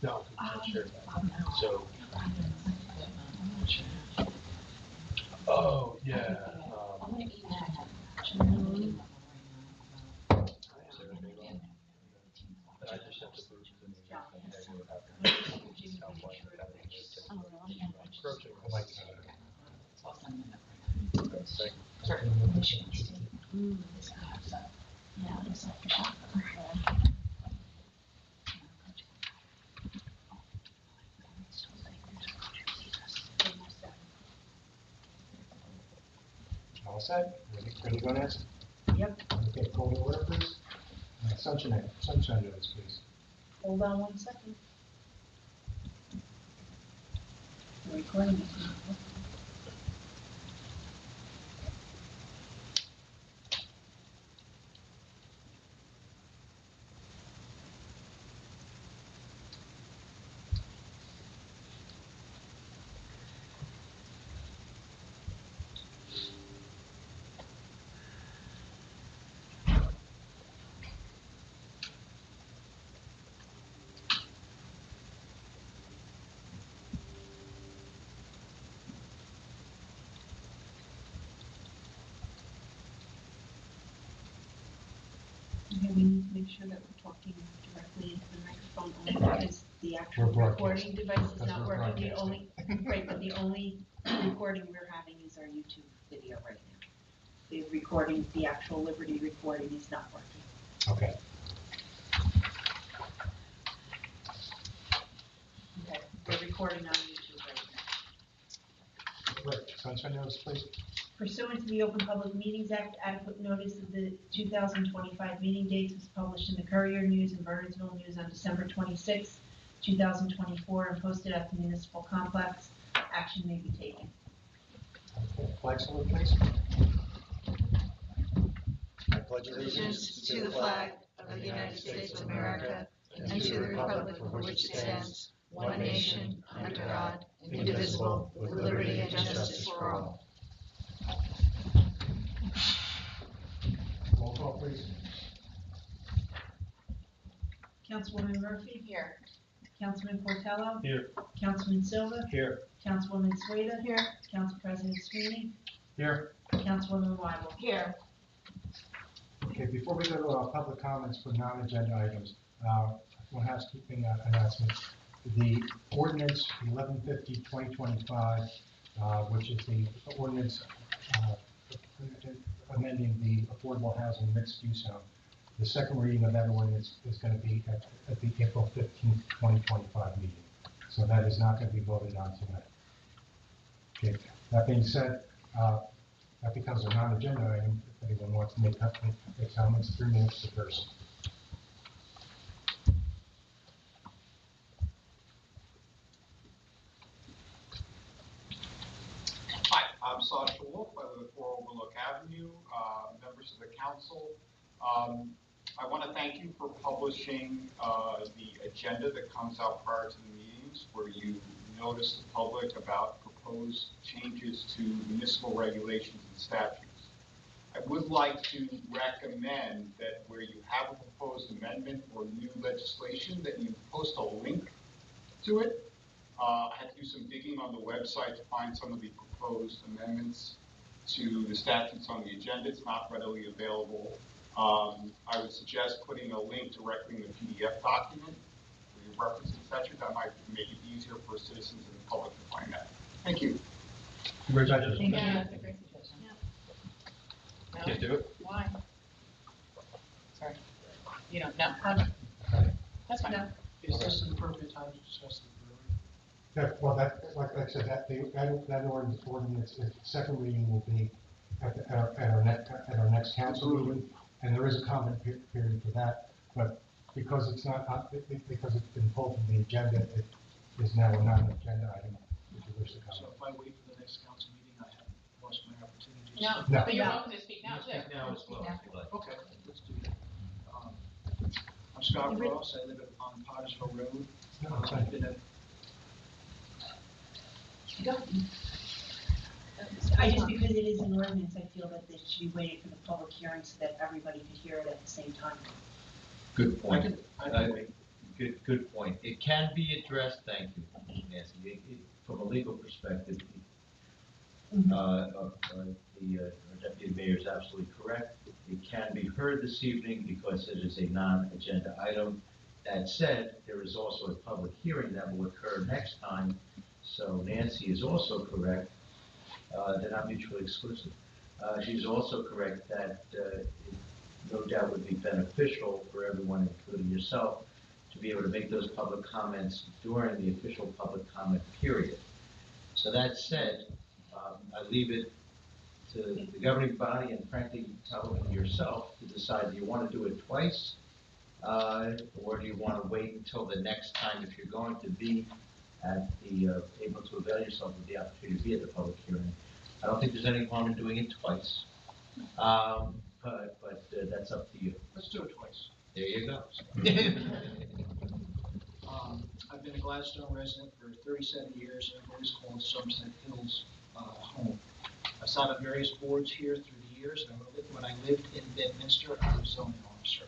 No, we can't share that. So, oh, yeah. I just have to prove to me that they would have to sound like that encroaching. I like that. All set? Ready to go next? Yep. Okay, call the order, please. Sunshine notice, please. Hold on 1 second. The recording is not working. Okay, we need to make sure that we're talking directly into the microphone only because the actual recording device is not working. The only, right, but the only recording we're having is our YouTube video right now. The recording, the actual Liberty recording is not working. Okay. Okay, we're recording on YouTube right now. Right, sunshine notice, please. Pursuant to the Open Public Meetings Act, adequate notice of the 2025 meeting dates was published in the Courier News and Burnsville News on December 26, 2024, and posted at the municipal complex. Action may be taken. Okay, flag salute, please. I pledge allegiance to the flag of the United States of America and to the republic for which it stands, one nation, under God, indivisible, with liberty and justice for all. Roll call, please. Councilwoman Murphy? Here. Councilman Portello? Here. Councilman Silva? Here. Councilwoman Sueda? Here. Council President Sweeney? Here. Councilwoman Weibel? Here. Okay, before we go to our public comments for non-agenda items, one housekeeping announcement. The ordinance 1150-2025, which is the ordinance amending the affordable housing mixed use zone. The second reading of that ordinance is going to be at the April 15th, 2025 meeting. So that is not going to be voted on tonight. Okay, that being said, that becomes a non-agenda item. If anyone wants to make comments, 3 minutes per person. Hi, I'm Sasha Wolf. I live at 4 Overlook Avenue. Members of the council, I want to thank you for publishing the agenda that comes out prior to the meetings, where you notice the public about proposed changes to municipal regulations and statutes. I would like to recommend that where you have a proposed amendment or new legislation, that you post a link to it. I had to do some digging on the website to find some of the proposed amendments to the statutes on the agenda. It's not readily available. I would suggest putting a link directly in the PDF document where you reference the statute. That might make it easier for citizens and the public to find that. Thank you. Congratulations. Thank you. Yeah, that's a great suggestion. No? Can't do it? Why? Sorry. You don't know. That's fine. No. Is this an appropriate time to discuss the brewery? Yeah, well, like I said, that ordinance, its second reading will be at our next council meeting, and there is a comment period for that. But because it's not because it's been pulled from the agenda, it is now a non-agenda item. If you wish to comment. So if I wait for the next council meeting, I have lost my opportunity. No, No. but you're welcome to speak now, too. Now as well, if you'd like. Okay, let's do that. I'm Scott Ross. I live on Pottersville Road. No, it's I've fine. been at I just, because it is an ordinance, I feel that it should be waited for the public hearing so that everybody could hear it at the same time. Good I point. can wait. good point. It can be addressed, thank you, Nancy. From a legal perspective, our deputy mayor is absolutely correct. It can be heard this evening because it is a non-agenda item. That said, there is also a public hearing that will occur next time. So Nancy is also correct. They're not mutually exclusive. She's also correct that it no doubt would be beneficial for everyone, including yourself, to be able to make those public comments during the official public comment period. So that said, I leave it to the governing body and frankly yourself to decide, do you want to do it twice? Or do you want to wait until the next time if you're going to be at the, able to avail yourself of the opportunity to be at the public hearing? I don't think there's any harm in doing it twice. But that's up to you. Let's do it twice. There you go. I've been a Gladstone resident for 37 years, and I've always called Somerset Hills home. I've sat on various boards here through the years, and when I lived in Bedminster, I was zoning officer.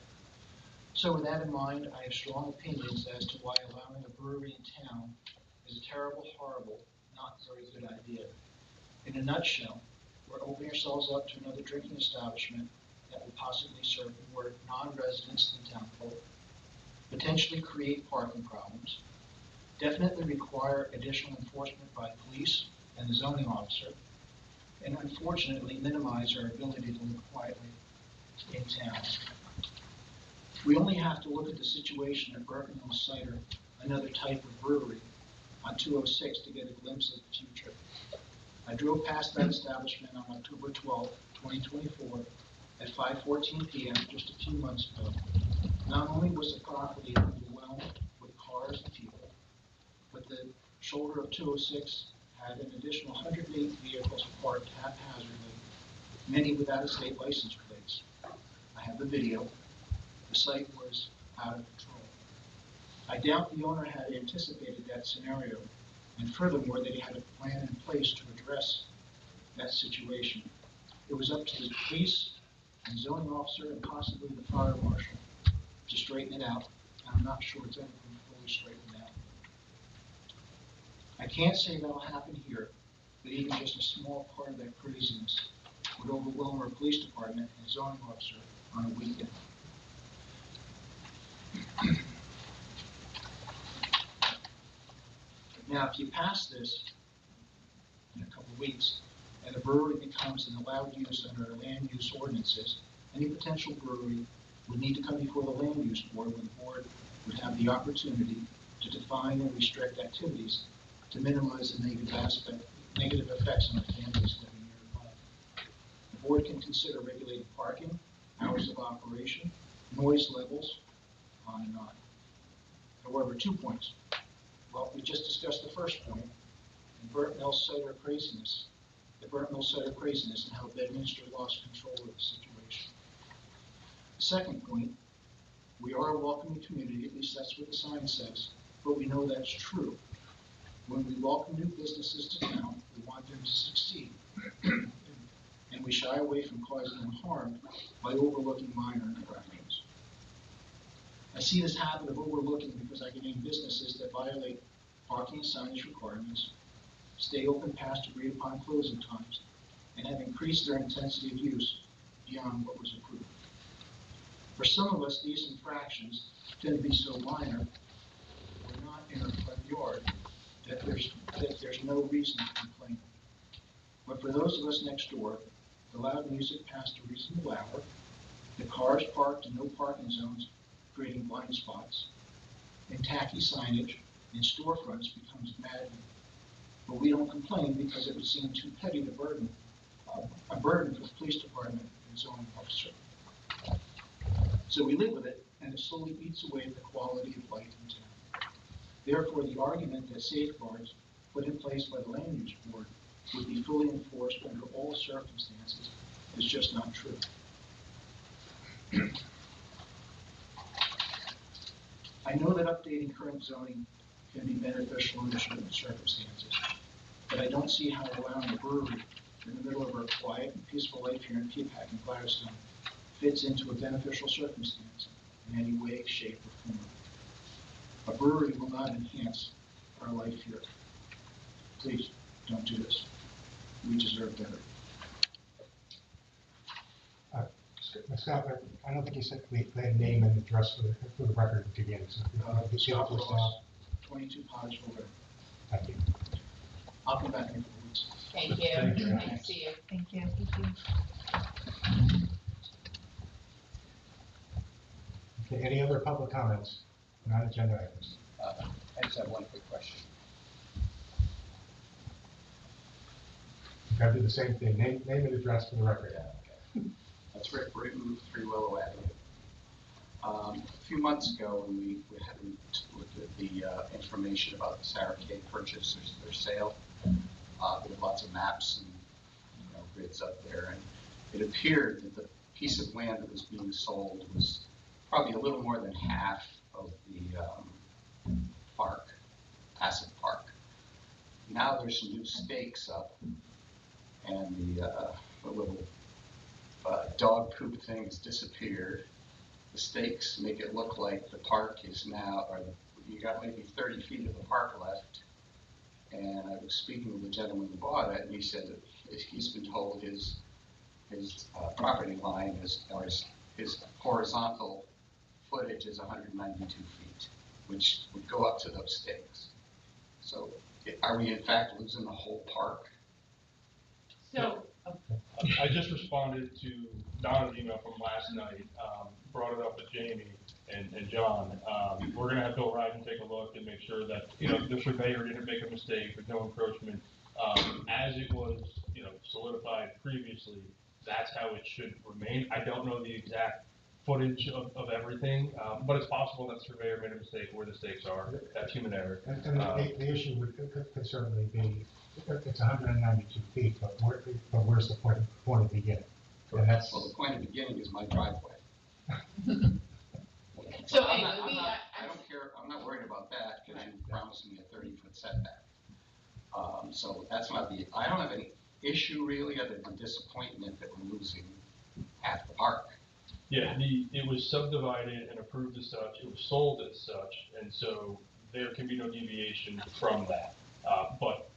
So with that in mind, I have strong opinions as to why allowing a brewery in town is a terrible, horrible, not very good idea. In a nutshell, we're opening ourselves up to another drinking establishment that will possibly serve more non-residents than townfolk, potentially create parking problems, definitely require additional enforcement by police and the zoning officer, and unfortunately minimize our ability to live quietly in town. We only have to look at the situation at Burton Hill Cider, another type of brewery, on 206 to get a glimpse of the future. I drove past that establishment on October 12, 2024, at 5:14 p.m. just a few months ago. Not only was the property overwhelmed with cars and people, but the shoulder of 206 had an additional 108 vehicles parked haphazardly, many without state license plates. I have the video. The site was out of control. I doubt the owner had anticipated that scenario, and furthermore, that he had a plan in place to address that situation. It was up to the police and zoning officer and possibly the fire marshal to straighten it out, and I'm not sure it's ever been fully straightened out. I can't say that'll happen here, but even just a small part of that craziness would overwhelm our police department and zoning officer on a weekend. Now, if you pass this in a couple of weeks, and the brewery becomes an allowed use under our land use ordinances, any potential brewery would need to come before the land use board, when the board would have the opportunity to define and restrict activities to minimize the negative effects on the families living nearby. The board can consider regulating parking, hours of operation, noise levels, on and on. However, 2 points. Well, we just discussed the first point, and Burton Hill Cider craziness. The Burton Hill Cider craziness and how Bedminster lost control of the situation. The second point, we are a welcoming community, at least that's what the sign says, but we know that's true. When we welcome new businesses to town, we want them to succeed. And we shy away from causing them harm by overlooking minor infractions. I see this habit of overlooking because I can name businesses that violate parking and signage requirements, stay open past agreed upon closing times, and have increased their intensity of use beyond what was approved. For some of us, these infractions tend to be so minor or not in our front yard that there's no reason to complain. But for those of us next door, the loud music past a reasonable hour, the cars parked in no parking zones creating blind spots, and tacky signage in storefronts becomes maddening. But we don't complain because it would seem too petty to burden, a burden for the police department and zoning officer. So we live with it, and it slowly eats away at the quality of life in town. Therefore, the argument that safeguards put in place by the land use board would be fully enforced under all circumstances is just not true. I know that updating current zoning can be beneficial under certain circumstances, but I don't see how allowing a brewery in the middle of our quiet and peaceful life here in Peapack and Gladstone fits into a beneficial circumstance in any way, shape, or form. A brewery will not enhance our life here. Please, don't do this. We deserve better. Scott, I don't think you said the name and address for the record at the beginning. So if you Scott give it to us Ross, now. 22 Pottersville Road. Thank you. I'll come back in a couple weeks. Thank you. Thank you. Nice to see you. Thank you. Thank you. Okay, any other public comments? Non-agenda items. I just have one quick question. You gotta do the same thing. Name and address for the record. Yeah, okay. That's Rick Britton, 3 Willow Avenue. A few months ago, when we had looked at the information about the Sarah K purchase, their sale, there were lots of maps and grids up there, and it appeared that the piece of land that was being sold was probably a little more than half of the park, passive park. Now there's some new stakes up, and the little dog poop thing has disappeared. The stakes make it look like the park is now, or you got maybe 30 feet of the park left. And I was speaking with the gentleman who bought it, and he said that he's been told his property line or his horizontal footage is 192 feet, which would go up to those stakes. So are we in fact losing the whole park? So, I just responded to Donna's email from last night, brought it up with Jamie and John. We're gonna have Bill Ryden take a look and make sure that, the surveyor didn't make a mistake, there's no encroachment. As it was, solidified previously, that's how it should remain. I don't know the exact footage of everything, but it's possible that the surveyor made a mistake where the stakes are. That's human error. And the issue could certainly be, it's 192 feet, but where's the point of beginning? And that's, Well, the point of beginning is my driveway. So I'm anyway, not, I don't care, I'm not worried about that, because you promised me a 30-foot setback. So that's not I don't have any issue really, other than disappointment that we're losing half the park. Yeah, it was subdivided and approved as such, it was sold as such, and so there can be no deviation from that. But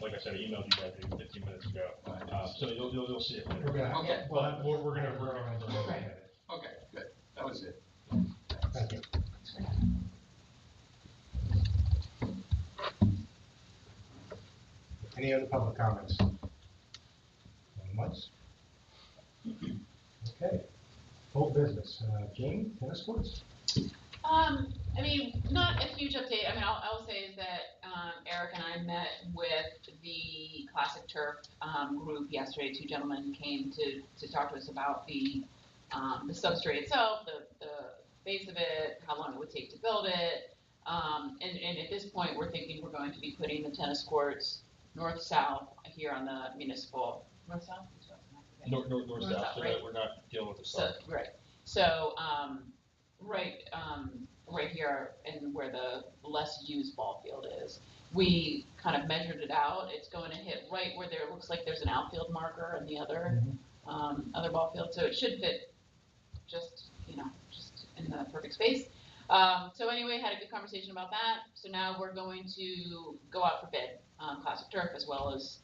like I said, I emailed you guys maybe 15 minutes ago, so you'll see it later. Okay. But we're gonna. Okay, good, that was it. thank you. Any other public comments? Going once? Okay. Old business. Jane, tennis courts? Not a huge update. I'll say is that Eric and I met with the Classic Turf group yesterday. 2 gentlemen came to talk to us about the substrate itself, the base of it, how long it would take to build it. And at this point, we're thinking we're going to be putting the tennis courts north-south here on the municipal, north-south? North-south, so right? that we're not dealing with the sun. Right. So, right here and where the less used ball field is, we kind of measured it out. It's going to hit right where there looks like there's an outfield marker in the other other ball field. So it should fit just in the perfect space. So anyway, had a good conversation about that. So now we're going to go out for bid, Classic Turf as well as,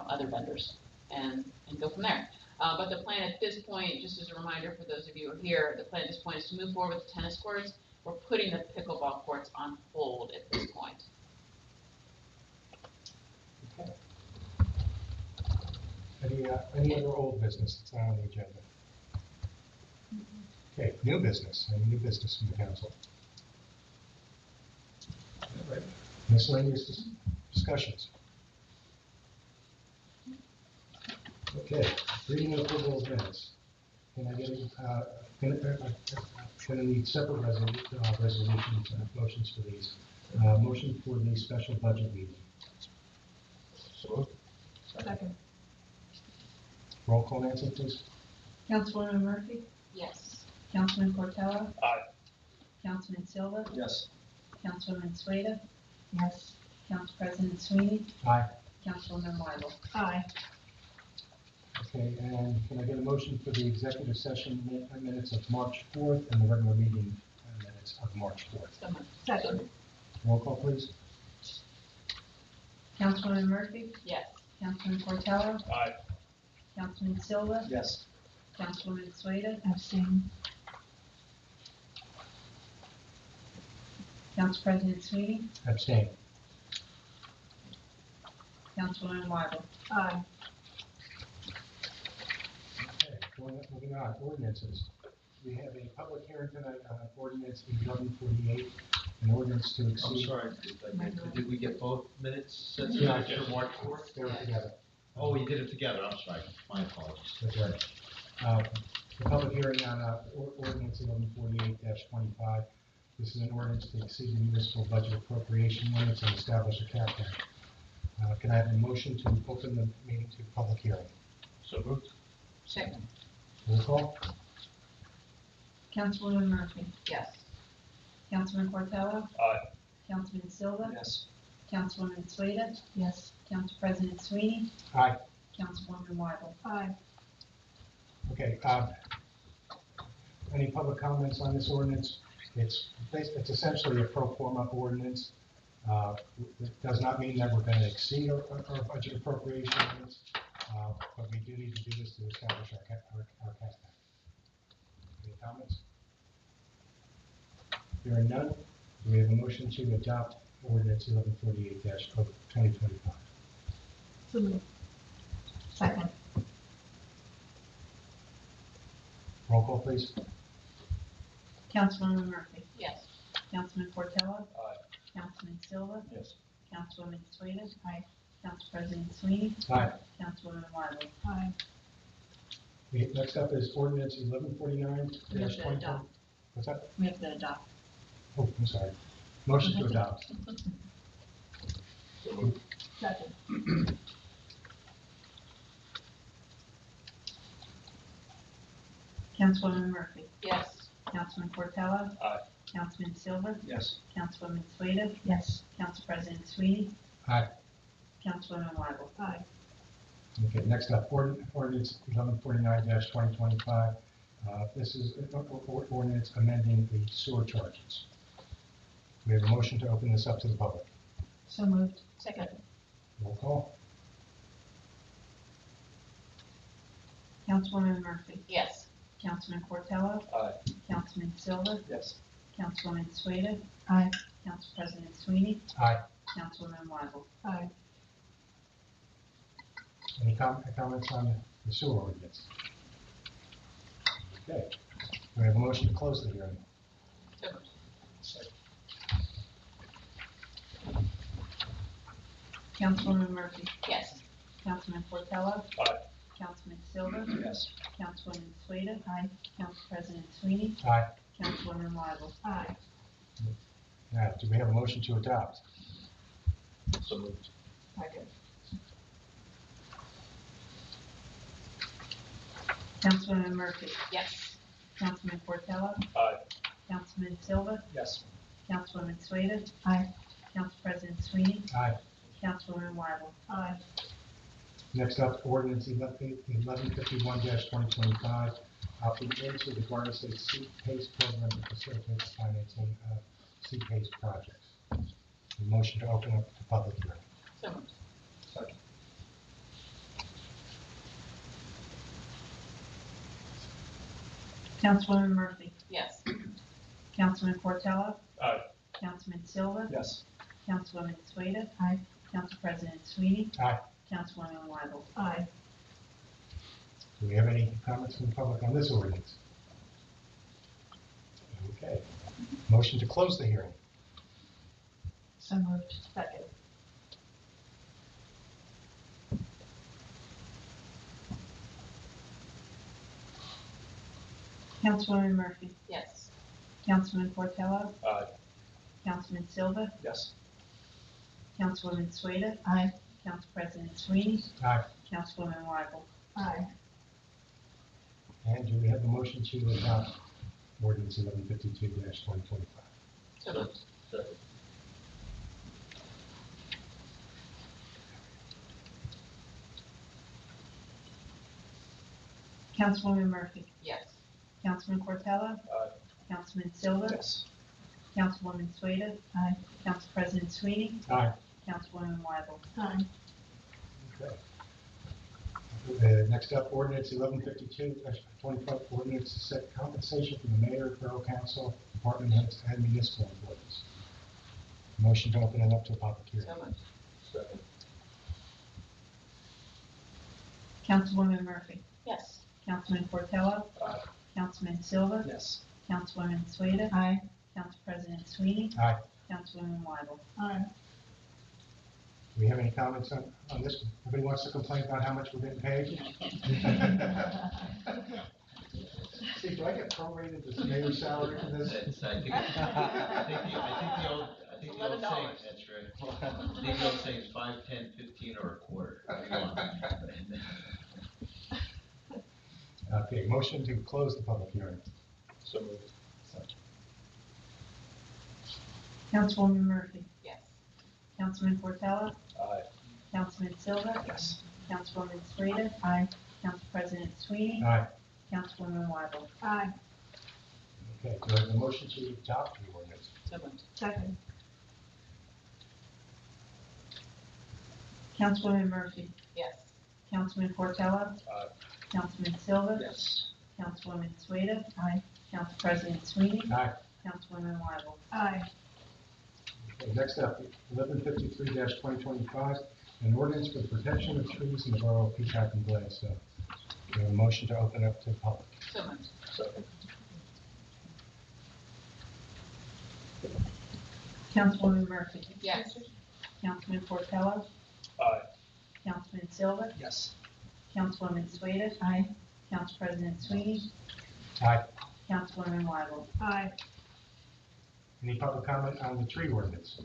other vendors and go from there. But the plan at this point, just as a reminder for those of you who are here, the plan at this point is to move forward with the tennis courts. We're putting the pickleball courts on hold at this point. Okay. Any other old business that's not on the agenda? Okay, new business. Any new business from the council? All right. Miscellaneous discussions. Okay, reading and approval of minutes. Can I get gonna need separate resolutions and motions for these. Motion for the special budget meeting. So, second. Roll call, Nancy, please. Councilwoman Murphy? Yes. Councilman Portello? Aye. Councilman Silva? Yes. Councilwoman Sueda? Yes. Council President Sweeney? Aye. Councilwoman Marble? Aye. Okay, and can I get a motion for the executive session minutes of March 4th and the regular meeting minutes of March 4th. So moved. Second. Roll call, please. Councilwoman Murphy? Yes. Councilman Portello? Aye. Councilman Silva? Yes. Councilwoman Sueda? Abstain. Council President Sweeney? Abstain. Councilwoman Wyble? Aye. Okay, moving on, ordinances. We have a public hearing tonight on ordinance 1148, an ordinance to I'm exceed. sorry, did we get both minutes? Since Yeah, for March 4th? They were together. Oh, we did it together, I'm sorry, my apologies. That's right. The public hearing on ordinance 1148-25. This is an ordinance to exceed the municipal budget appropriation limits and establish a cap bank. Can I have a motion to open the meeting to public hearing? So moved. Second. Roll call? Councilwoman Murphy? Yes. Councilman Portello? Aye. Councilman Silva? Yes. Councilwoman Sueda? Yes. Council President Sweeney? Aye. Councilwoman Wyble? Aye. Okay, any public comments on this ordinance? It's essentially a pro forma ordinance. It does not mean that we're going to exceed our budget appropriation limits, but we do need to do this to establish our cap bank. Any comments? Hearing none, do we have a motion to adopt ordinance 1148-2025? So moved. Second. Roll call, please. Councilwoman Murphy? Yes. Councilman Portello? Aye. Councilman Silva? Yes. Councilwoman Sueda? Aye. Council President Sweeney? Aye. Councilwoman Wyble? Aye. Next up is ordinance 1149-2025. We have to adopt. What's that? We have to adopt. Oh, I'm sorry. Motion to adopt. Second. Councilwoman Murphy? Yes. Councilman Portello? Aye. Councilman Silva? Yes. Councilwoman Sueda? Yes. Council President Sweeney? Aye. Councilwoman Wyble? Aye. Okay, next up, ordinance 1149-2025. This is ordinance amending the sewer charges. We have a motion to open this up to the public. So moved. Second. Roll call. Councilwoman Murphy? Yes. Councilman Portello? Aye. Councilman Silva? Yes. Councilwoman Sueda? Aye. Council President Sweeney? Aye. Councilwoman Wyble? Aye. Any comments on the sewer ordinance? Okay. We have a motion to close the hearing. So moved. Councilwoman Murphy? Yes. Councilman Portello? Aye. Councilman Silva? Yes. Councilwoman Sueda? Aye. Council President Sweeney? Aye. Councilwoman Wyble? Aye. Now, do we have a motion to adopt? So moved. Second. Councilwoman Murphy? Yes. Councilman Portello? Aye. Councilman Silva? Yes. Councilwoman Sueda? Aye. Council President Sweeney? Aye. Councilwoman Wyble? Aye. Next up, ordinance 1151-2025, opting into the Garden State Seed Paste Program to facilitate the financing of seed paste projects. A motion to open up the public hearing. So moved. Second. Councilwoman Murphy? Yes. Councilman Portello? Aye. Councilman Silva? Yes. Councilwoman Sueda? Aye. Council President Sweeney? Aye. Councilwoman Wyble? Aye. Do we have any comments from the public on this ordinance? Okay. Motion to close the hearing. So moved. Second. Councilwoman Murphy? Yes. Councilman Portello? Aye. Councilman Silva? Yes. Councilwoman Sueda? Aye. Council President Sweeney? Aye. Councilwoman Wyble? Aye. And do we have a motion to adopt ordinance 1152-2025? So moved. Second. Councilwoman Murphy? Yes. Councilman Portello? Aye. Councilman Silva? Yes. Councilwoman Sueda. Aye. Council President Sweeney. Aye. Councilwoman Weibel. Aye. Okay. Next up, ordinance 1152-25, ordinance to set compensation for the mayor, borough council, department heads, and municipal employees. Motion to open it up to a public hearing. Second. Councilwoman Murphy. Yes. Councilman Portello. Aye. Councilman Silva. Yes. Councilwoman Sueda. Aye. Council President Sweeney. Aye. Councilwoman Weibel. Aye. Do we have any comments on this? Nobody wants to complain about how much we're getting paid? See, do I get prorated this mayor's salary for this? I think the old saying, that's right. I think the old saying is 5, 10, 15, or a quarter. Okay, motion to close the public hearing. So moved. Councilwoman Murphy. Yes. Councilman Portello. Aye. Councilman Silva. Yes. Councilwoman Sueda. Aye. Council President Sweeney. Aye. Councilwoman Weibel. Aye. Okay, do I have a motion to adopt the ordinance? Second. Councilwoman Murphy. Yes. Councilman Portello. Aye. Councilman Silva. Yes. Councilwoman Sueda. Aye. Council President Sweeney. Aye. Councilwoman Weibel. Aye. Okay, next up, 1153-2025, an ordinance for the protection of trees in the borough of Peapack and Gladstone. Do we have a motion to open up to the public? So moved. Second. Councilwoman Murphy. Yes. Councilman Portello. Aye. Councilman Silva. Yes. Councilwoman Sueda. Aye. Council President Sweeney. Aye. Councilwoman Weibel. Aye. Any public comment on the tree ordinance?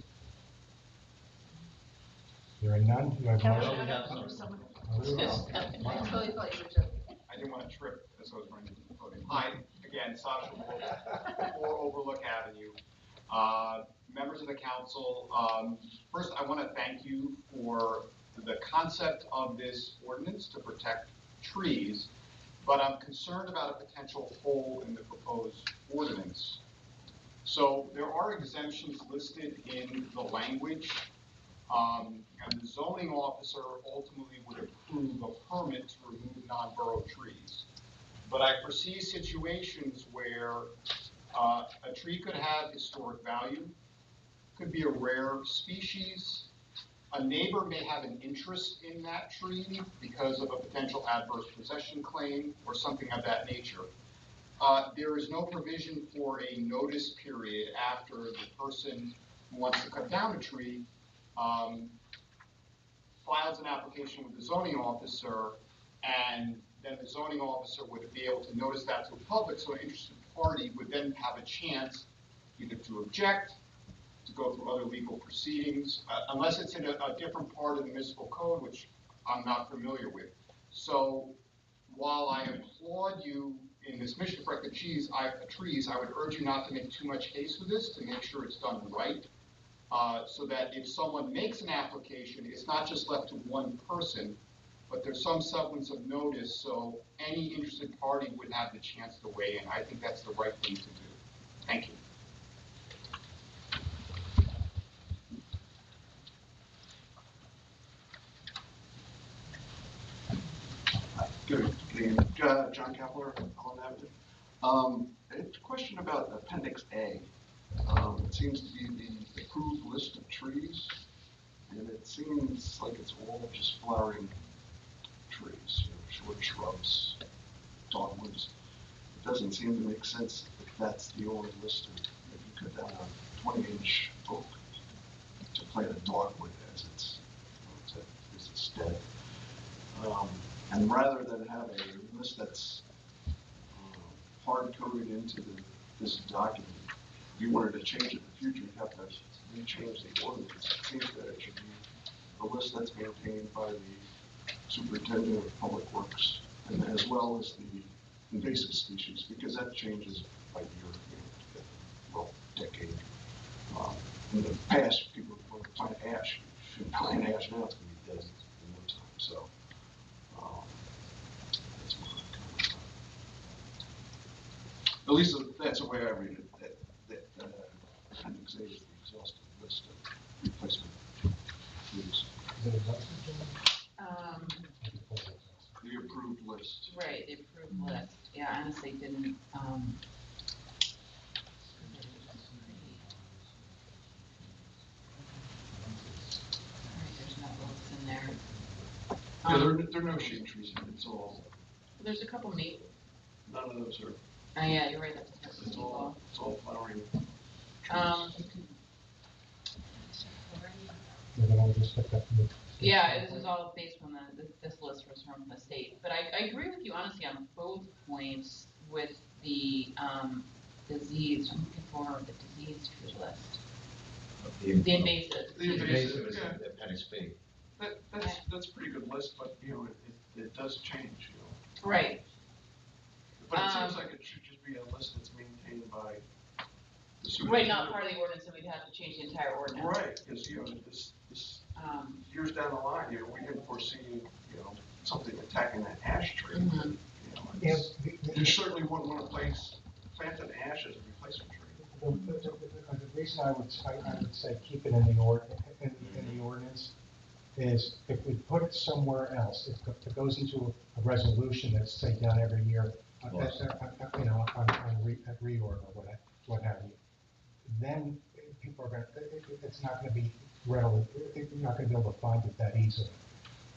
Hearing none, do I have a motion? Oh, we will. I totally thought you were joking. I didn't want to trip as I was running to the podium. Hi, again, Sasha Wolf, 4 Overlook Avenue. Members of the council, first I want to thank you for the concept of this ordinance to protect trees, but I'm concerned about a potential hole in the proposed ordinance. So there are exemptions listed in the language, and the zoning officer ultimately would approve a permit to remove non-borough trees. But I foresee situations where a tree could have historic value, could be a rare species. A neighbor may have an interest in that tree because of a potential adverse possession claim or something of that nature. There is no provision for a notice period after the person who wants to cut down a tree files an application with the zoning officer, and then the zoning officer would be able to notice that to the public, so an interested party would then have a chance either to object, to go through other legal proceedings, unless it's in a different part of the municipal code, which I'm not familiar with. So while I applaud you in this mission to protect the trees, I would urge you not to make too much haste with this, to make sure it's done right, so that if someone makes an application, it's not just left to one person, but there's some semblance of notice, so any interested party would have the chance to weigh in. I think that's the right thing to do. Thank you. Good evening, John Kepler, Holland Avenue. A question about Appendix A. It seems to be the approved list of trees, and it seems like it's all just flowering trees, short shrubs, dogwoods. It doesn't seem to make sense if that's the only list of, if you cut down a 20-inch oak to plant a dogwood as its stead. And rather than have a list that's hard-coded into this document, if you wanted to change it in the future, you'd have to re-change the ordinance. It seems that it should be the list that's maintained by the superintendent of public works, and as well as the invasive species, because that changes by year, decade. In the past, people would plant ash. If you plant ash now, it's going to be dead in no time. So. That's my comment. At least that's the way I read it. That Appendix A is the exhaustive list of replacement trees. Is it exhausted, Jim? The approved list. Right, the approved list. Yeah, I honestly didn't, Alright, there's no oaks in there. Yeah, there are no shade trees, it's all, There's a couple neat, none of those are, oh yeah, you're right, that's it's all flowering trees. Um, We're gonna just pick up the. yeah, this is all based on this list was from the state, but I agree with you honestly on both points with the, disease, I'm looking for the disease tree list. The invasive. The invasive, is yeah. appendix B. That's a pretty good list, but, you know, it does change, you know. Right, But it seems like it should just be a list that's maintained by the superintendent. right, not part of the ordinance, so we'd have to change the entire ordinance. Right, because, you know, this, years down the line, you know, we can foresee, you know, something attacking that ash tree. Mhm. You know, you certainly wouldn't want to plant an ash as a replacement tree. The reason I would say keep it in the ordinance is if we put it somewhere else, if it goes into a resolution that's, say, done every year, you know, on reorg or what have you, then people are gonna, it's not gonna be readily, you're not gonna be able to find it that easily.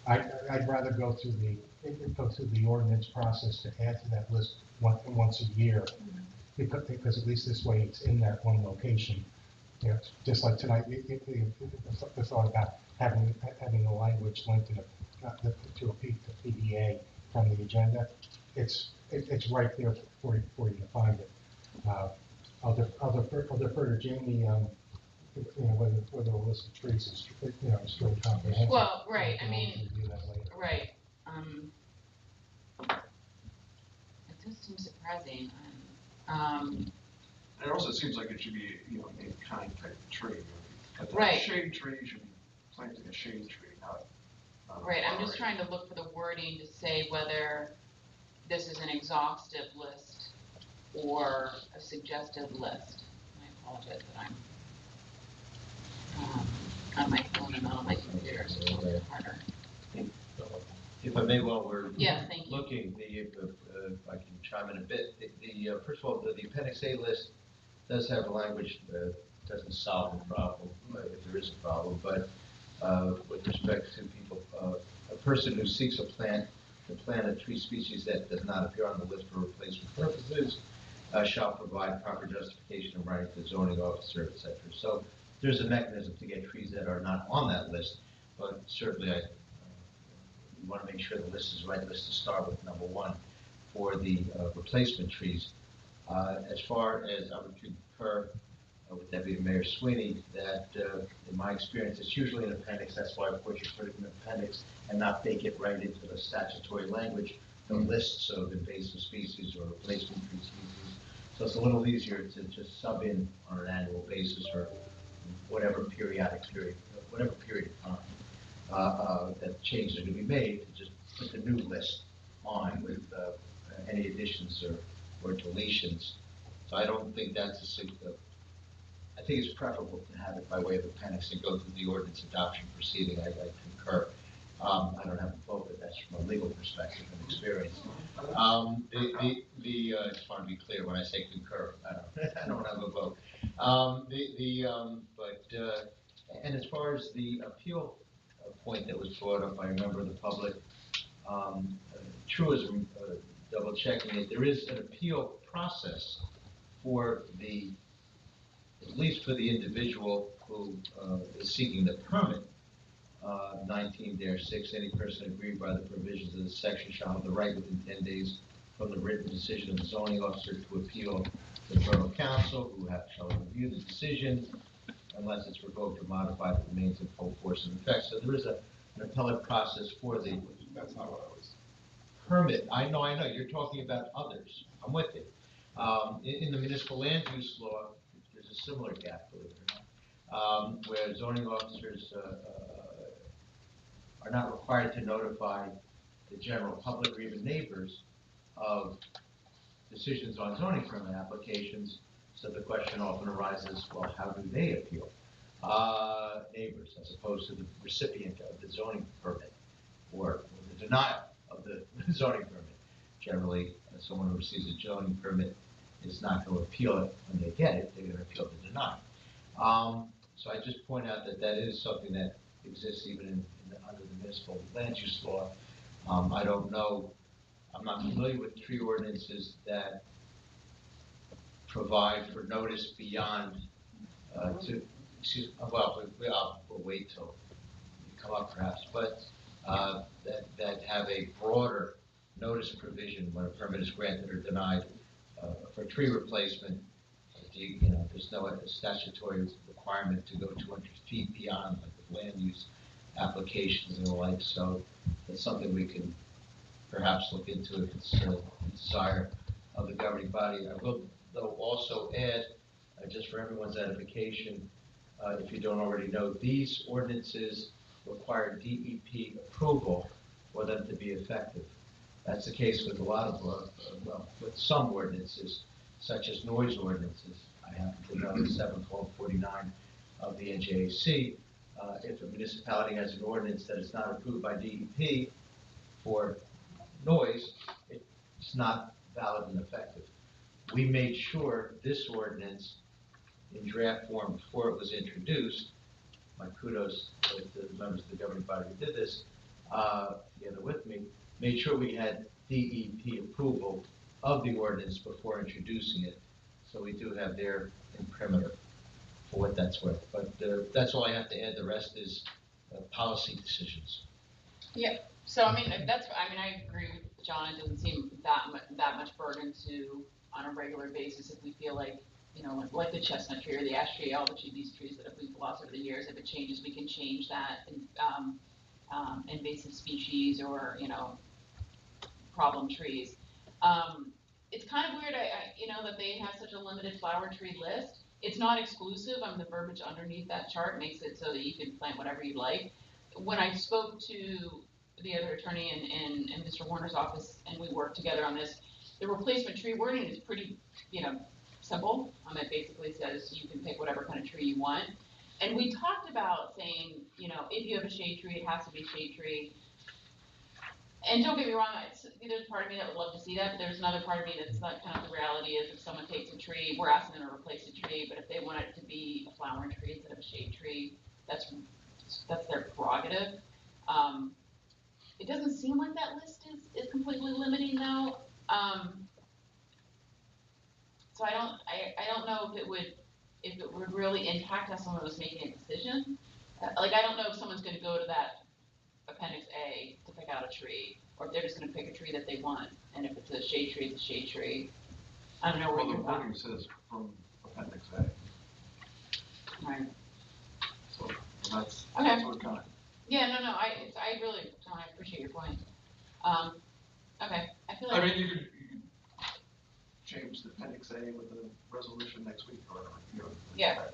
I'd rather go through the ordinance process to add to that list once a year, because at least this way it's in that one location. You know, just like tonight, the thought about having the language linked to a PDA from the agenda, it's right there for you to find it. I'll defer to Jamie, you know, whether the list of trees is, you know, is really comprehensive. Well, right, We can I mean, always review that later. right, it just seems surprising, And it also seems like it should be, you know, a kind type of tree. You know, Right. A shade tree should be planting a shade tree, not a right, I'm just flowering. trying to look for the wording to say whether this is an exhaustive list or a suggested list. I apologize that I'm, on my phone and not on my computer, so it's a little bit harder. If I may, while we're Yes, thank you. looking, if I can chime in a bit, first of all, the appendix A list does have a language that doesn't solve the problem, if there is a problem, but with respect to people, a person who seeks to plant a tree species that does not appear on the list for replacement purposes shall provide proper justification in writing to the zoning officer, etc. So there's a mechanism to get trees that are not on that list, but certainly we want to make sure the list is the right list to start with, number one, for the replacement trees. As far as I would concur with Deputy Mayor Sweeney, that in my experience, it's usually an appendix. That's why, of course, you put it in an appendix and not bake it right into the statutory language, the lists of invasive species or replacement tree species. So it's a little easier to just sub in on an annual basis or whatever period of time that changes are going to be made, to just put the new list on with any additions or deletions. So I don't think that's I think it's preferable to have it by way of appendix and go through the ordinance adoption proceeding. I concur. I don't have a vote, but that's from a legal perspective and experience. I just want to be clear when I say concur, I don't have a vote. And as far as the appeal point that was brought up by a member of the public, truism, double checking it, there is an appeal process for at least for the individual who is seeking the permit. 19-6, any person aggrieved by the provisions of this section shall have the right within 10 days from the written decision of the zoning officer to appeal to the Borough Council, who shall review the decision unless it's revoked or modified, it remains in full force and effect. So there is an appellate process for the That's not what I was. permit. I know, you're talking about others. I'm with you. In the municipal land use law, there's a similar gap, believe it or not, where zoning officers are not required to notify the general public or even neighbors of decisions on zoning permit applications, So the question often arises, well, how do they appeal? Neighbors, as opposed to the recipient of the zoning permit or the denial of the zoning permit. Generally, someone who receives a zoning permit is not going to appeal it when they get it, they're going to appeal the denial. So I just point out that that is something that exists even under the municipal land use law. I don't know, I'm not familiar with tree ordinances that provide for notice beyond, we'll wait till you come up perhaps, but that have a broader notice provision when a permit is granted or denied for tree replacement. There's no statutory requirement to go 200 feet beyond like the land use applications and the like. So it's something we can perhaps look into if it's a desire of the governing body. I will though also add, just for everyone's edification, if you don't already know, these ordinances require DEP approval for them to be effective. That's the case with a lot of, with some ordinances, such as noise ordinances. I happen to know 71249 of the NJAC. If a municipality has an ordinance that is not approved by DEP for noise, it's not valid and effective. We made sure this ordinance in draft form before it was introduced. My kudos to the members of the governing body who did this together with me, made sure we had DEP approval of the ordinance before introducing it. So we do have their imprimatur for what that's worth. But that's all I have to add. The rest is policy decisions. Yeah. So I mean, I agree with John. It doesn't seem that much burden to on a regular basis if we feel like, like the chestnut tree or the ash tree, all these trees that we've lost over the years. If it changes, we can change that invasive species or problem trees. It's kind of weird, that they have such a limited flower tree list. It's not exclusive. The verbiage underneath that chart makes it so that you can plant whatever you like. When I spoke to the other attorney in Mr. Warner's office and we worked together on this, the replacement tree wording is pretty, simple. It basically says you can pick whatever kind of tree you want. And we talked about saying, if you have a shade tree, it has to be a shade tree. And don't get me wrong, there's part of me that would love to see that, but there's another part of me that's not kind of the reality is if someone takes a tree, we're asking them to replace a tree, but if they want it to be a flowering tree instead of a shade tree, that's their prerogative. It doesn't seem like that list is completely limiting though. So I don't know if it would really impact how someone was making a decision. I don't know if someone's going to go to that Appendix A to pick out a tree, or if they're just going to pick a tree that they want, and if it's a shade tree, it's a shade tree. I don't know where Well, you're the wording says from Appendix A. Right. So that's Okay. what kind of. Yeah, no, I really, John, I appreciate your point. Okay, I feel like. I mean, you could change the Appendix A with the resolution next week, or Yeah.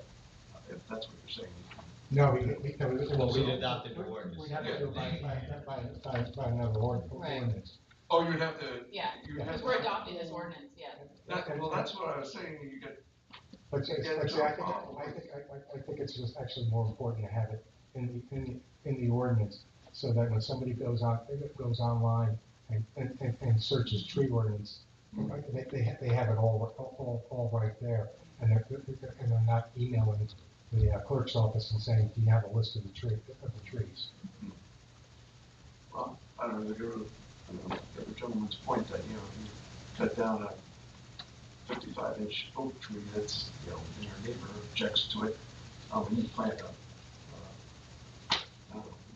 If that's what you're saying. No, We adopted the ordinance. We'd have to do it by another ordinance. Oh, you'd have to. Yeah, because we're adopting this ordinance, yeah. Well, that's what I was saying. You get. But see, I think it's just actually more important to have it in the ordinance, so that when somebody goes online and searches tree ordinance, they have it all right there, and they're not emailing the clerk's office and saying, do you have a list of the trees? Well, I don't know, the gentleman's point that, you cut down a 55-inch oak tree that's, in your neighbor objects to it, we need to plant a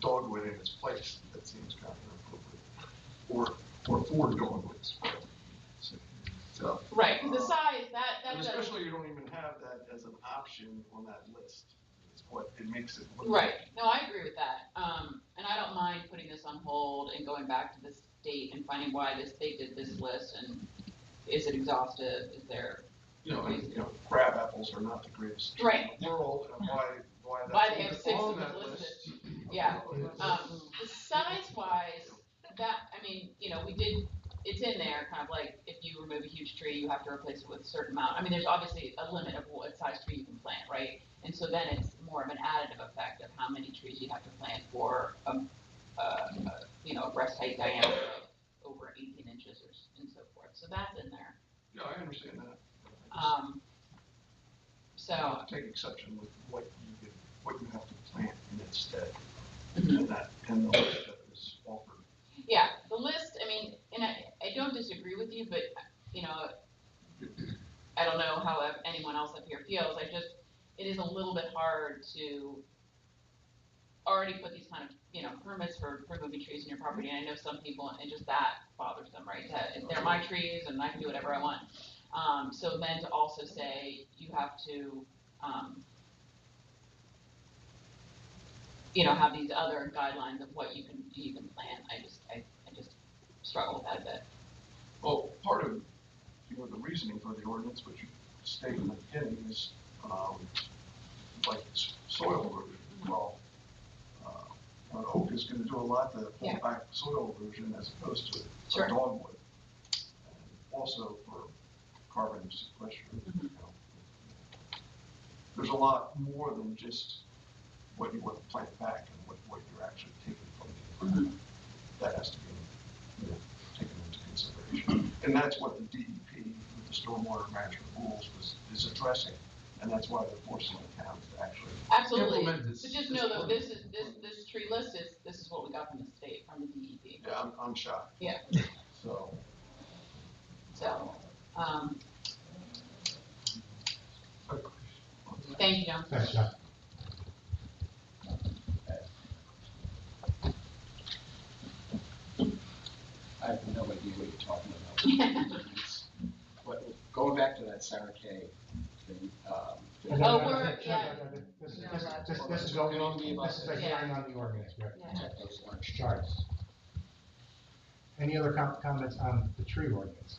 dogwood in its place. That seems kind of inappropriate. Or 4 dogwoods. So. Right, because the size, and especially you don't even have that as an option on that list. It's what it makes it look right. like. No, I agree with that. And I don't mind putting this on hold and going back to the state and finding why they did this list and is it exhaustive? Is there crab apples are not the greatest tree in the world, and why they have 6 on of them that listed. list. Yeah. The size wise, we did it's in there, kind of like, if you remove a huge tree, you have to replace it with a certain amount. I mean, there's obviously a limit of what size tree you can plant, right? And so then it's more of an additive effect of how many trees you have to plant for, a breast height diameter of over 18 inches and so forth. So that's in there. Yeah, I understand that. So. Take exception with what you have to plant in its stead, Mhm. and the list that is offered. Yeah, the list, I mean, and I don't disagree with you, but, I don't know how anyone else up here feels. It is a little bit hard to already put these kind of, permits for removing trees in your property. And I know some people, and just that bothers them, right? That they're my trees and I can do whatever I want. So then to also say you have to, have these other guidelines of what you can plant. I just struggle with that a bit. Well, part of, the reasoning for the ordinance, which you stated in the beginning, is, like soil erosion. Well, an oak is gonna do a lot to hold back soil erosion as opposed to Sure. a dogwood. And also for carbon sequestration, There's a lot more than just what you want to plant back and what you're actually taking from the environment. That has to be, taken into consideration. And that's what the DEP, with the stormwater management rules, is addressing. And that's why they're forcing the towns to actually Absolutely. implement this. But just know though, this tree list this is what we got from the state, from the DEP. Yeah, I'm shocked. Yeah. So. Thank you, John. Thanks, John. I have no idea what you're talking about. But going back to that Sarah Kay thing, This is going on, this is a hearing on the ordinance, correct? protect those orange trees. Charts. Any other comments on the tree ordinance?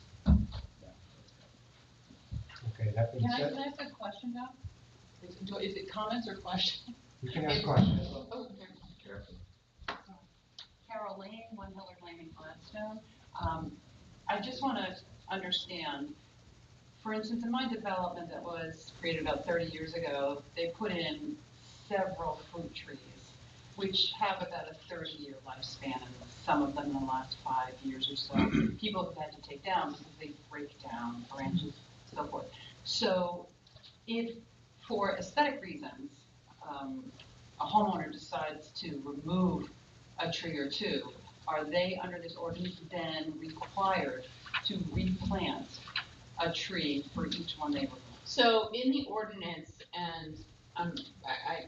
Okay, that being Can I said, ask a question, Doc? Is it comments or questions? you can ask questions. Oh, Carol Lane, 1 Hillard Lane in Gladstone. I just want to understand, for instance, in my development that was created about 30 years ago, they put in several fruit trees, which have about a 30-year lifespan, and some of them in the last 5 years or so, people have had to take down because they break down branches, so forth. So if, for aesthetic reasons, a homeowner decides to remove a tree or two, are they, under this ordinance, then required to replant a tree for each one they remove? So in the ordinance, and I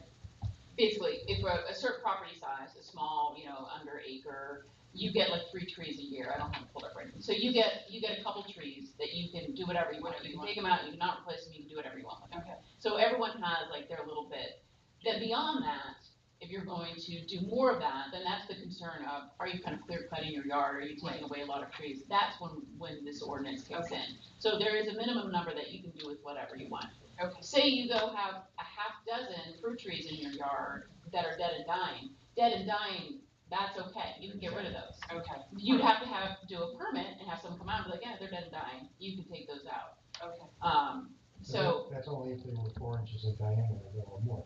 basically, if a certain property size, a small, under acre, you get like 3 trees a year. I don't have it pulled up right now. So you get a couple trees that you can do whatever you want. You can take them out, you can not replace them, you can do whatever you want with them. Okay. So everyone has like their little bit. Then beyond that, if you're going to do more of that, then that's the concern of, are you kind of clear cutting your yard? Are you taking away a lot of trees? That's when this ordinance kicks in. So there is a minimum number that you can do with whatever you want. Okay. Say you go have a half dozen fruit trees in your yard that are dead and dying, that's okay. You can get rid of those. Okay. You'd have to do a permit and have someone come out and be like, yeah, they're dead and dying. You can take those out. Okay. So That's only if they were 4 inches in diameter or more.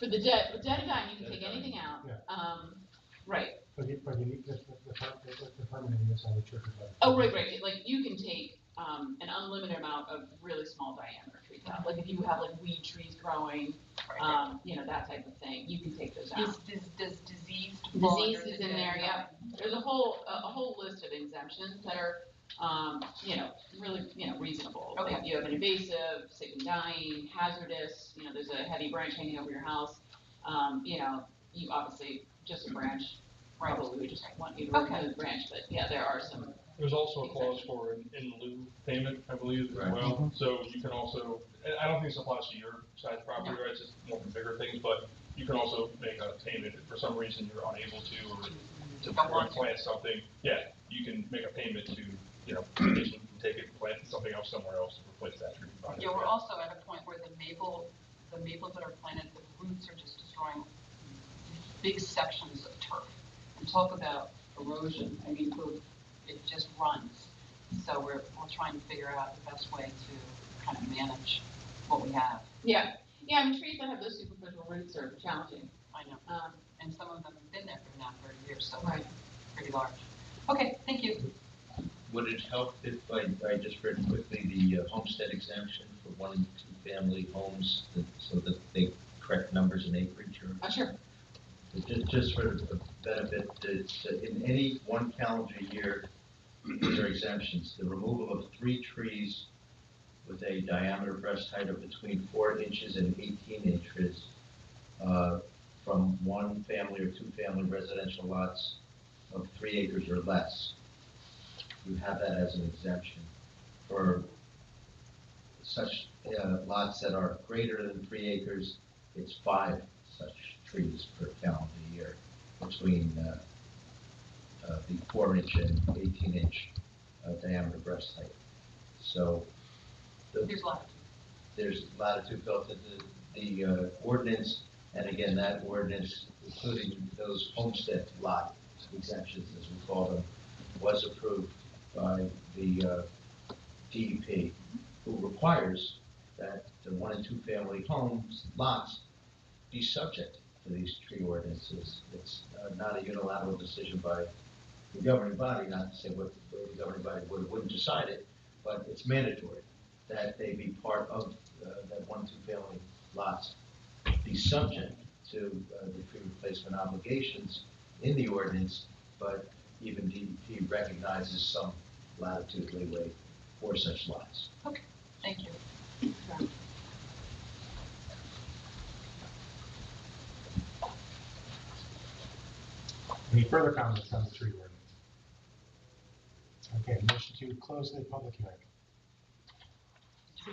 for the dead and dying, you can take anything out. Yeah. Right. But you need the permanent use on the trigger. Oh, right. Like you can take an unlimited amount of really small diameter trees out. Like if you have like weed trees growing, that type of thing, you can take those out. Does disease is in there, yeah. There's a whole list of exemptions that are, really, reasonable. Okay. Like you have an invasive, sick and dying, hazardous, there's a heavy branch hanging over your house. You obviously, just a branch, probably would just want you to remove the branch, but yeah, there are some. There's also a clause for an in lieu payment, I believe, as well. So you can also, and I don't think this applies to your size property rights, it's more for bigger things, but you can also make a payment if for some reason you're unable to, or to replant something. Yeah, you can make a payment to, you can take it and plant something else somewhere else to replace that tree. Yeah, we're also at a point where the maples that are planted, the roots are just destroying big sections of turf. And talk about erosion. I mean, it just runs. So we're trying to figure out the best way to kind of manage what we have. Yeah, yeah, I mean, trees that have those superficial roots are challenging. I know. And some of them have been there for now 30 years, so Right. pretty large. Okay, thank you. Would it help if I just read quickly the homestead exemption for 1 and 2 family homes, so that they correct numbers in acreage or? Sure. Just for the benefit, in any one calendar year, these are exemptions, the removal of 3 trees with a diameter breast height of between 4 inches and 18 inches from 1 family or 2 family residential lots of 3 acres or less. You have that as an exemption. For such lots that are greater than 3 acres, it's 5 such trees per calendar year between the 4-inch and 18-inch diameter breast height. So There's latitude. there's latitude built into the ordinance, and again, that ordinance, including those homestead lot exemptions, as we call them, was approved by the DEP, who requires that the 1 and 2 family homes lots be subject to these tree ordinances. It's not a unilateral decision by the governing body, not to say what the governing body would or wouldn't decide it, but it's mandatory that they be part of that 1 and 2 family lots be subject to the tree replacement obligations in the ordinance, but even DEP recognizes some latitude leeway for such lots. Okay, thank you. Any further comments on the tree ordinance? Okay, motion to close the public hearing. To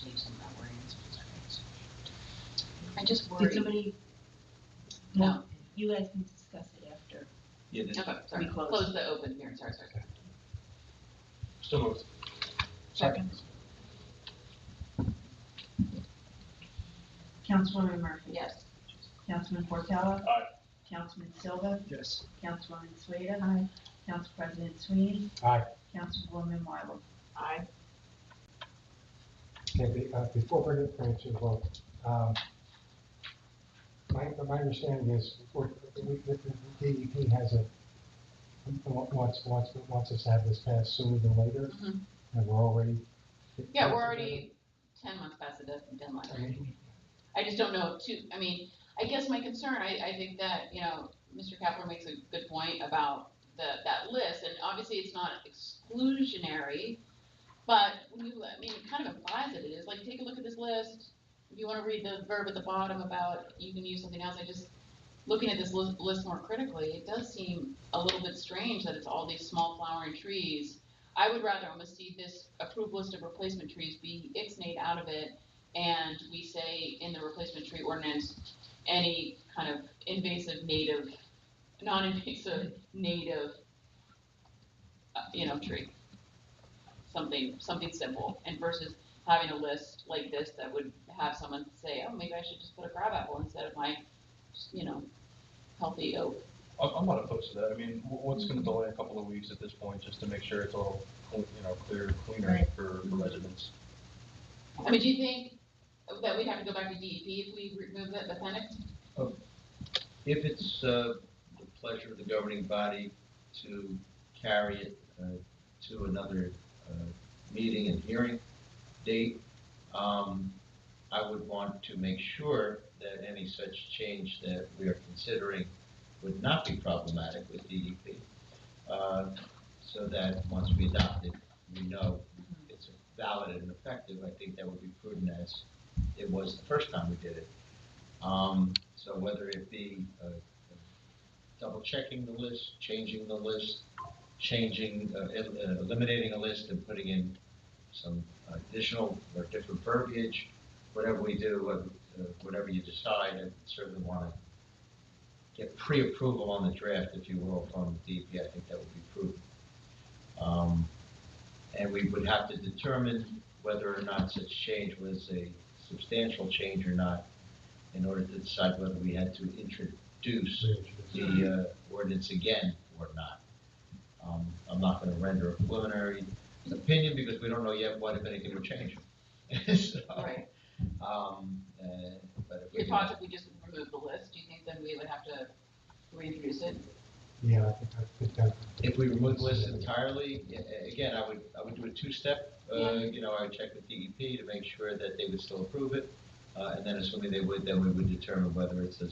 change some of that wording. I just Did worry. somebody? No. You guys can discuss it after. Yeah, Okay, sorry. We close. Close the open hearing, sorry. Still moved. Second. Councilwoman Murphy. Yes. Councilman Portella. Aye. Councilman Silva. Yes. Councilwoman Sueda. Aye. Council President Sweeney. Aye. Councilwoman Wyler. Aye. Okay, before bringing it to a vote, my understanding is the DEP has wants us to have this passed sooner than later, Mhm. and we're already. Yeah, we're already 10 months past the deadline. I mean, I just don't know I mean, I guess my concern, I think that, Mr. Kapler makes a good point about that list, and obviously it's not exclusionary, but it kind of implies that it is. Like, take a look at this list. If you want to read the verb at the bottom about you can use something else, looking at this list more critically, it does seem a little bit strange that it's all these small flowering trees. I would rather almost see this approved list of replacement trees be ixnayed out of it, and we say in the replacement tree ordinance, any kind of invasive native, non-invasive native, tree. Something simple, and versus having a list like this that would have someone say, oh, maybe I should just put a crabapple instead of my, healthy oak. I'm not opposed to that. I mean, what's going to delay a couple of weeks at this point, just to make sure it's all, cleaner Right. for residents? I mean, do you think that we'd have to go back to DEP if we remove the appendix? If it's the pleasure of the governing body to carry it to another meeting and hearing date, I would want to make sure that any such change that we are considering would not be problematic with DEP, so that once we adopt it, we know it's valid and effective. I think that would be prudent, as it was the first time we did it. So whether it be double checking the list, changing the list, eliminating a list and putting in some additional or different verbiage, whatever we do, whatever you decide, I certainly want to get pre-approval on the draft, if you will, from DEP. I think that would be prudent. And we would have to determine whether or not such change was a substantial change or not, in order to decide whether we had to introduce the ordinance again or not. I'm not gonna render a preliminary opinion because we don't know yet what, if anything, would change. So, Right. But Your thoughts, if we just remove the list, do you think then we would have to reintroduce it? Yeah, I think that. if we remove the list entirely, again, I would do a two-step. You know, I would check with DEP to make sure that they would still approve it. And then assuming they would, then we would determine whether it's a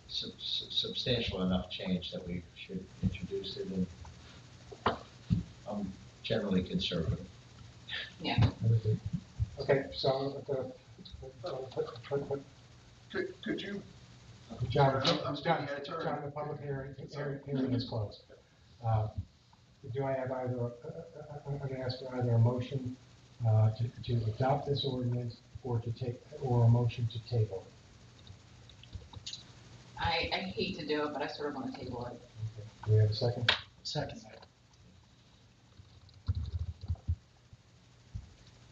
substantial enough change that we should introduce it. And I'm generally conservative. Yeah. Okay, so, Could you, John, I'm John, speaking out of turn. John, the public hearing is closed. Do I have either, I'm gonna ask for either a motion, to adopt this ordinance or to take, or a motion to table it? I hate to do it, but I sort of want to table it. Okay. Do we have a second? Second.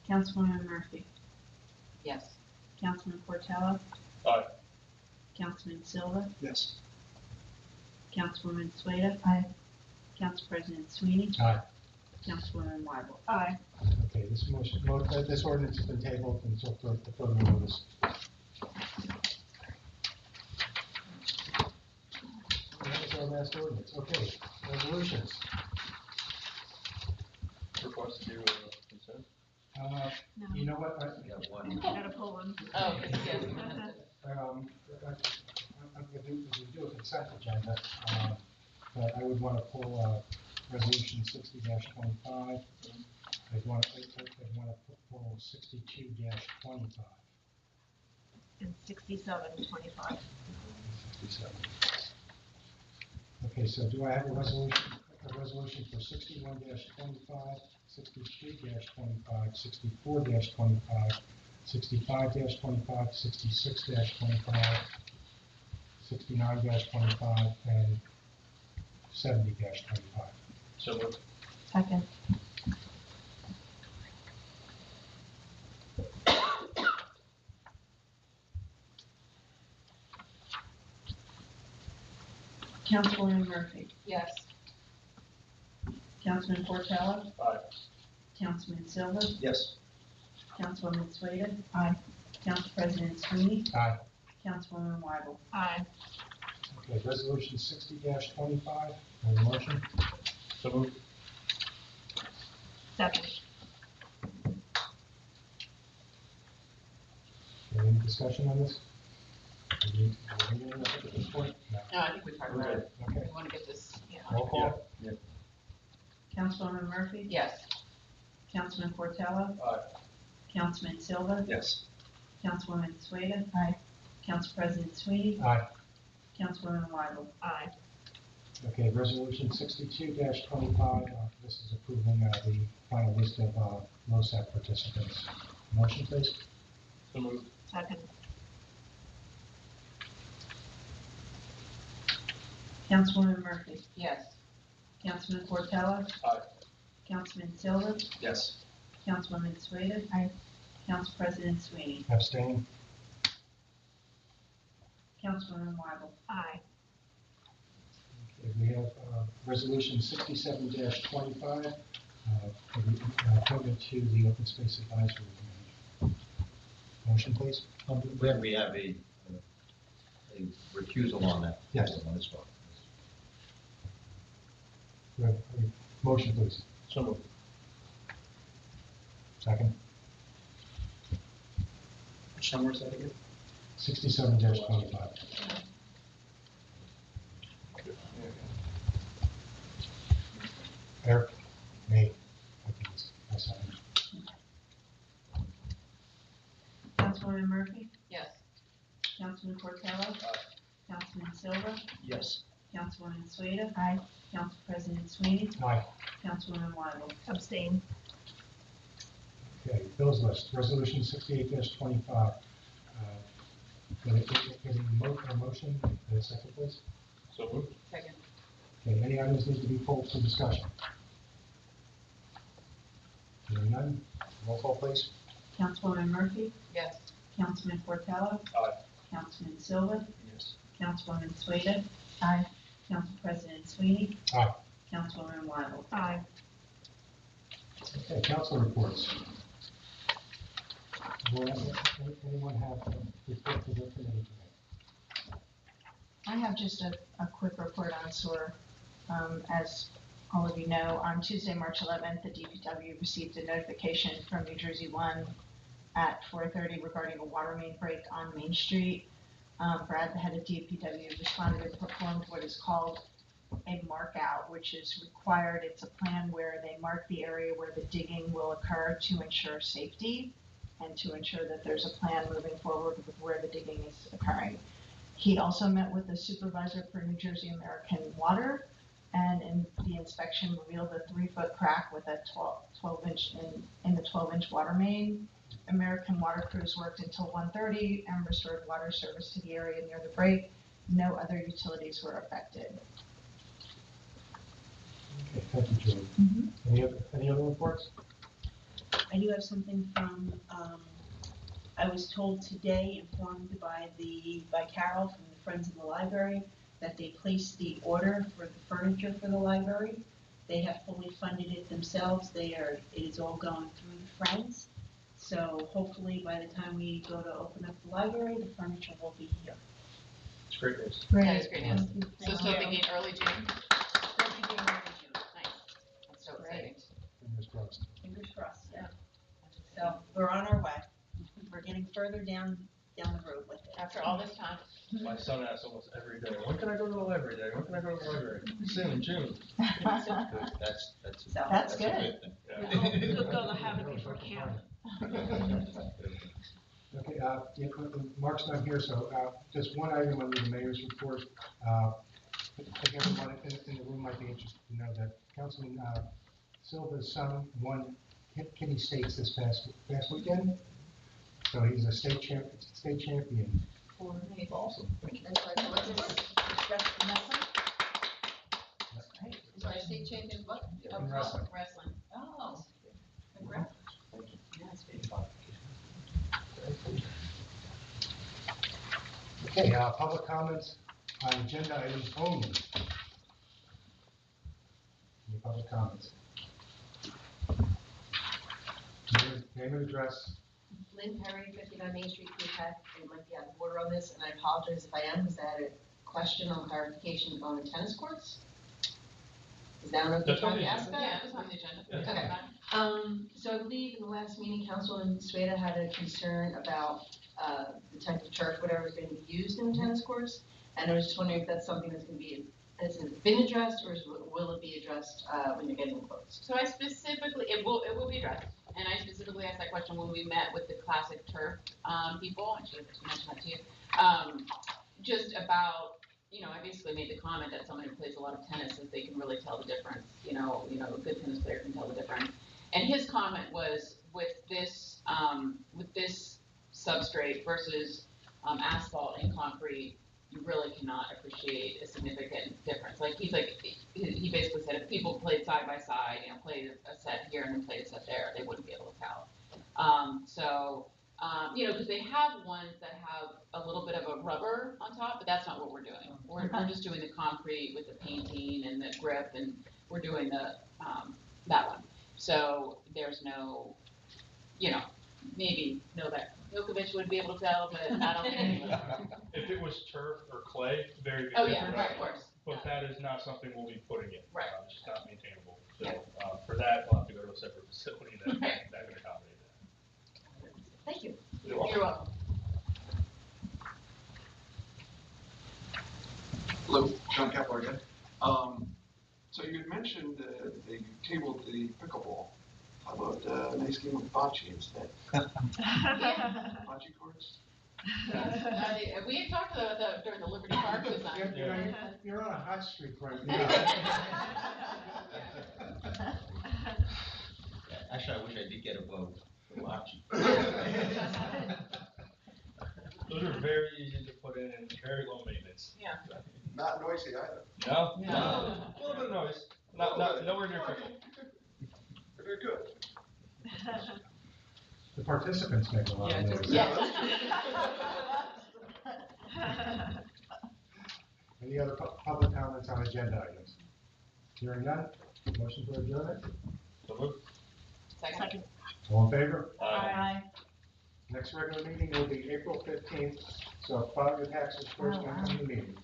Councilwoman Murphy, Yes. Councilman Portello, Aye. Councilman Silva, Yes. Councilwoman Sueda. Council President Sweeney, Aye. Councilwoman Weibel. Aye. Okay, this this ordinance has been tabled until further notice. That was our last ordinance. Okay, resolutions. Request to consent? You know what? We got one. Gotta pull one. Oh, yes. I'm gonna do a consent agenda, but I would want to pull, resolution 60-25. I'd want to pull 62-25. And 67-25. 67. Okay, so do I have a resolution for 61-25, 63-25, 64-25, 65-25, 66-25, 69-25, and 70-25? So moved. Second. Councilwoman Murphy, Yes. Councilman Portello, Aye. Councilman Silva, Yes. Councilwoman Sueda. Aye. Council President Sweeney, Aye. Councilwoman Weibel. Aye. Okay, resolution 60-25, have a motion? So moved. Second. Any discussion on this? Do we need anything at this point? No. No, I think we talked about it. Okay, We want to get this, roll call? Councilwoman Murphy, yes. Councilman Portello, Aye. Councilman Silva, Yes. Councilwoman Sueda. Aye. Council President Sweeney, Aye. Councilwoman Weibel. Aye. Okay, resolution 62-25, this is approving the final list of LoSAP participants. Motion, please? So moved. Second. Councilwoman Murphy, Yes. Councilman Portello, Aye. Councilman Silva, Yes. Councilwoman Sueda. Council President Sweeney, Abstain? Councilwoman Weibel. Aye. Okay, we have resolution 67-25, for the appointment to the Open Space Advisory Committee. Motion, please? We have a recusal on that. Yes. One as well. We have a motion, please? So moved. Second? Which number is that again? 67-25. Eric? Me? I think it's, I second. Councilwoman Murphy, Yes. Councilman Portello, Councilman Silva, Yes. Councilwoman Sueda. Council President Sweeney, Aye. Councilwoman Weibel. Abstain. Okay, bills list, resolution 68-25. Get a motion, and a second, please? So moved. Second. Okay, any items need to be pulled for discussion? Hearing none, roll call, please? Councilwoman Murphy, Yes. Councilman Portello, Aye. Councilman Silva, Yes. Councilwoman Sueda? Aye. Council President Sweeney? Aye. Councilwoman Wild? Aye. Okay, council reports. Anyone have a report to their committee today? I have just a quick report on sewer. As all of you know, on Tuesday, March 11th, the DPW received a notification from New Jersey One at 4:30 regarding a water main break on Main Street. Brad, the head of DPW, responded and performed what is called a mark out, which is required. It's a plan where they mark the area where the digging will occur to ensure safety and to ensure that there's a plan moving forward with where the digging is occurring. He also met with the supervisor for New Jersey American Water, and in the inspection revealed a 3-foot crack with a 12-inch in the 12-inch water main. American Water crews worked until 1:30 and restored water service to the area near the break. No other utilities were affected. Okay, thank you, Julie. Any other reports? I do have something from, I was told today, informed by Carol from the Friends of the Library, that they placed the order for the furniture for the library. They have fully funded it themselves. It is all going through the Friends. So hopefully by the time we go to open up the library, the furniture will be here. It's great news. That is great news. So Thank still you. thinking early June? Still thinking early June. Nice. That's so exciting. Fingers crossed. Fingers crossed, yeah. So we're on our way. We're getting further down the road with it. After all this time. My son asks almost every day, when can I go to the library, Daddy? When can I go to the library? Soon, June. That's So That's a good. good thing. Yeah. Could go to have it before camp. Okay, yeah, Mark's not here, so just one item under the mayor's report. I think everyone in the room might be interested to know that Councilman Silva's son won Kitty Stakes this past weekend. So he's a state champion. Awesome. Sorry, state champion what? In wrestling. Wrestling. Oh. Congrats. Yeah, it's good. Okay, public comments on agenda items only. Any public comments? Name and address. Lynn Perry, 59 Main Street, Peapack, and might be out of order on this, and I apologize if I am, because I had a question on clarification on the tennis courts. Is that an okay That's on time the to ask agenda. that? Yeah, it was on the agenda. Okay. So I believe in the last meeting, Councilman Sueda had a concern about the type of turf, whatever is going to be used in the tennis courts, and I was just wondering if that's something that's going to be, has it been addressed, or will it be addressed when you're getting closed? So I specifically, it will be addressed, and I specifically asked that question when we met with the classic turf people. I should have mentioned that to you. Just about, I basically made the comment that someone who plays a lot of tennis says they can really tell the difference. A good tennis player can tell the difference. And his comment was with this substrate versus asphalt and concrete, you really cannot appreciate a significant difference. He basically said if people played side by side, played a set here and then played a set there, they wouldn't be able to tell. Because they have ones that have a little bit of a rubber on top, but that's not what we're doing. We're just doing the concrete with the painting and the grip, and we're doing that one. So there's no, maybe Novak Djokovic would be able to tell, but I don't think anyone. If it was turf or clay, very good. Oh, yeah, difference. right, of course. But that is not something we'll be putting in. Right. It's just not maintainable. So Yeah. For that, we'll have to go to a separate facility that can accommodate that. Thank you. You're welcome. Hello, John Kepler again. So you had mentioned that you tabled the pickleball. How about a nice game of bocce instead? Bocce courts? We had talked during the Liberty Park design. You're on a hot streak right now. Actually, I wish I did get a vote for watching. Those are very easy to put in and very low maintenance. Yeah. Not noisy either. No? No. A little bit of noise. Not nowhere near pickle. They're good. The participants make a lot of noise. Yeah. Any other public comments on agenda items? Hearing none, motion for adjournment? So moved. Second. All in favor? Aye. Next regular meeting will be April 15th, so file your taxes first and come to the meeting.